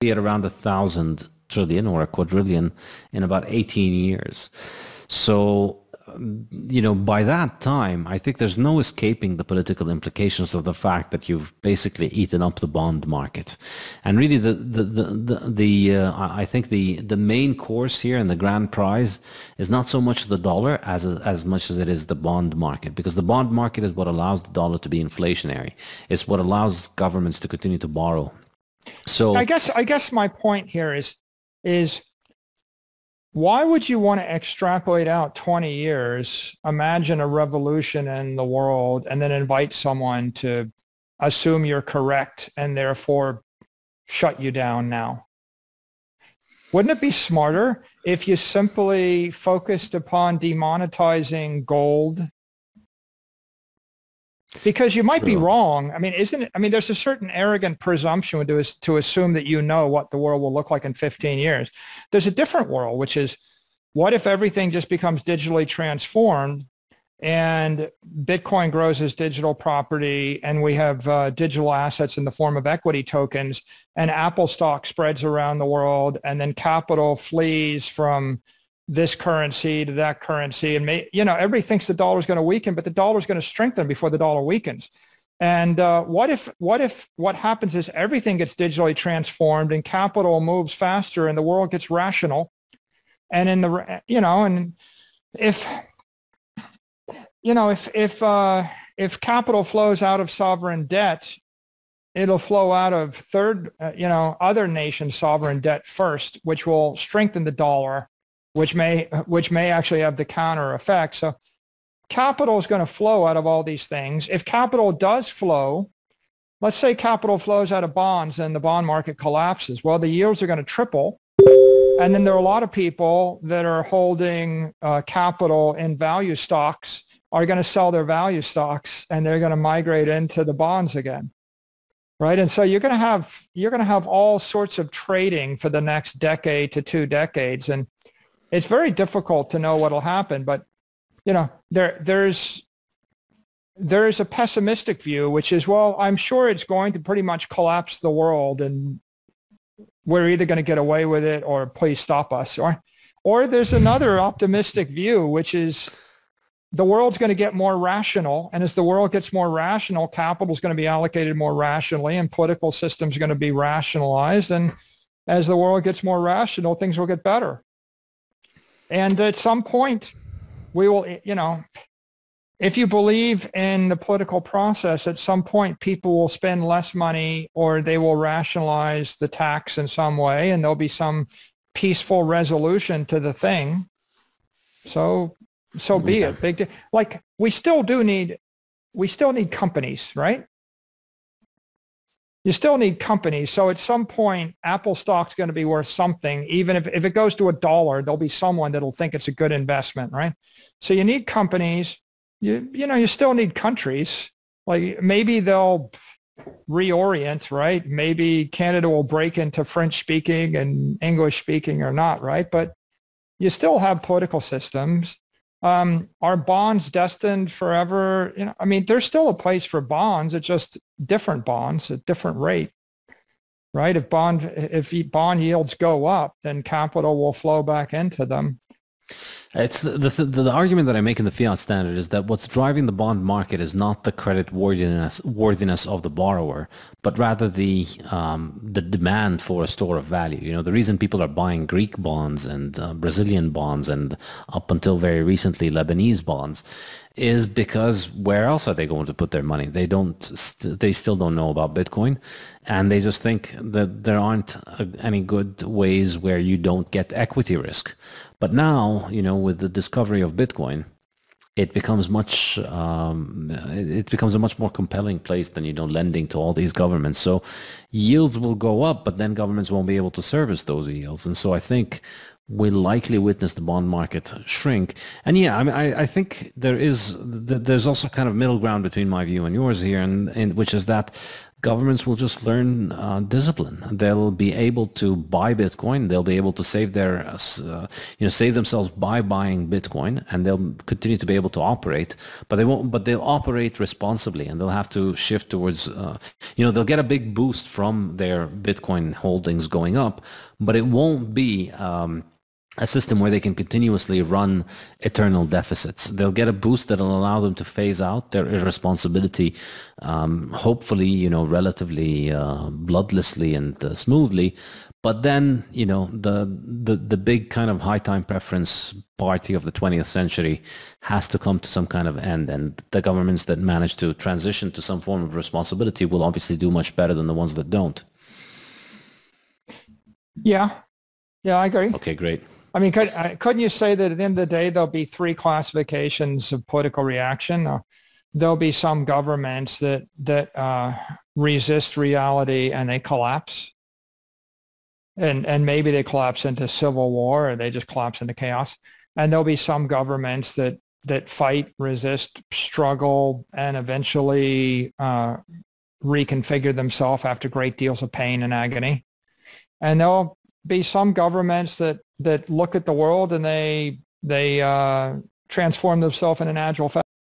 be at around 1,000 trillion or a quadrillion in about 18 years. So, by that time, I think there's no escaping the political implications of the fact that you've basically eaten up the bond market. And really, I think the main course here and the grand prize is not so much the dollar as much as it is the bond market, because the bond market is what allows the dollar to be inflationary. It's what allows governments to continue to borrow. So I guess my point here is why would you want to extrapolate out 20 years, imagine a revolution in the world, and then invite someone to assume you're correct and therefore shut you down now? Wouldn't it be smarter if you simply focused upon demonetizing gold? Because you might be wrong. I mean, there's a certain arrogant presumption to assume that you know what the world will look like in 15 years. There's a different world, which is, what if everything just becomes digitally transformed and Bitcoin grows as digital property and we have digital assets in the form of equity tokens, and Apple stock spreads around the world, and then capital flees from this currency to that currency, and everybody thinks the dollar is going to weaken, but the dollar is going to strengthen before the dollar weakens. And what if what happens is everything gets digitally transformed and capital moves faster and the world gets rational, and if capital flows out of sovereign debt, it'll flow out of other nations' sovereign debt first, which will strengthen the dollar, which may actually have the counter effect. So capital is going to flow out of all these things. If capital does flow, let's say capital flows out of bonds and the bond market collapses. Well, the yields are going to triple. And then there are a lot of people that are holding capital in value stocks are going to sell their value stocks, and they're going to migrate into the bonds again. Right. And so you're going to have all sorts of trading for the next decade to 2 decades. And it's very difficult to know what will happen, but there's a pessimistic view, which is, well, I'm sure it's going to pretty much collapse the world, and we're either going to get away with it or please stop us. Or there's another optimistic view, which is the world's going to get more rational, and as the world gets more rational, capital is going to be allocated more rationally, and political systems are going to be rationalized, and as the world gets more rational, things will get better. And at some point, we will, if you believe in the political process, at some point, people will spend less money, or they will rationalize the tax in some way, and there'll be some peaceful resolution to the thing. So be it. We still need companies, right? You still need companies. So at some point, Apple stock's going to be worth something. Even if it goes to $1, there'll be someone that'll think it's a good investment, right? So you need companies. You still need countries. Like maybe they'll reorient, right? Maybe Canada will break into French speaking and English speaking or not, right? But you still have political systems. Are bonds destined forever? There's still a place for bonds. It's just different bonds at different rate, right? If bond yields go up, then capital will flow back into them. It's the argument that I make in the fiat standard is that what's driving the bond market is not the credit worthiness of the borrower, but rather the demand for a store of value. The reason people are buying Greek bonds and Brazilian bonds and up until very recently Lebanese bonds is because where else are they going to put their money? They still don't know about Bitcoin, and they just think that there aren't any good ways where you don't get equity risk. But now, with the discovery of Bitcoin, it becomes a much more compelling place than, lending to all these governments. So yields will go up, but then governments won't be able to service those yields. And so I think we'll likely witness the bond market shrink. And I think there's also kind of middle ground between my view and yours here, and which is that governments will just learn discipline. They'll be able to buy Bitcoin. They'll be able to save save themselves by buying Bitcoin, and they'll continue to be able to operate. But they won't. But they'll operate responsibly, and they'll have to shift towards. They'll get a big boost from their Bitcoin holdings going up, but it won't be a system where they can continuously run eternal deficits. They'll get a boost that'll allow them to phase out their irresponsibility, hopefully, relatively bloodlessly and smoothly. But then, the big kind of high time preference party of the 20th century has to come to some kind of end. And the governments that manage to transition to some form of responsibility will obviously do much better than the ones that don't. Yeah, I agree. Okay, great. I mean, couldn't you say that at the end of the day, there'll be three classifications of political reaction? There'll be some governments that resist reality and they collapse. And maybe they collapse into civil war, or they just collapse into chaos. And there'll be some governments that fight, resist, struggle, and eventually reconfigure themselves after great deals of pain and agony. And there'll be some governments that look at the world and they transform themselves in an agile fashion.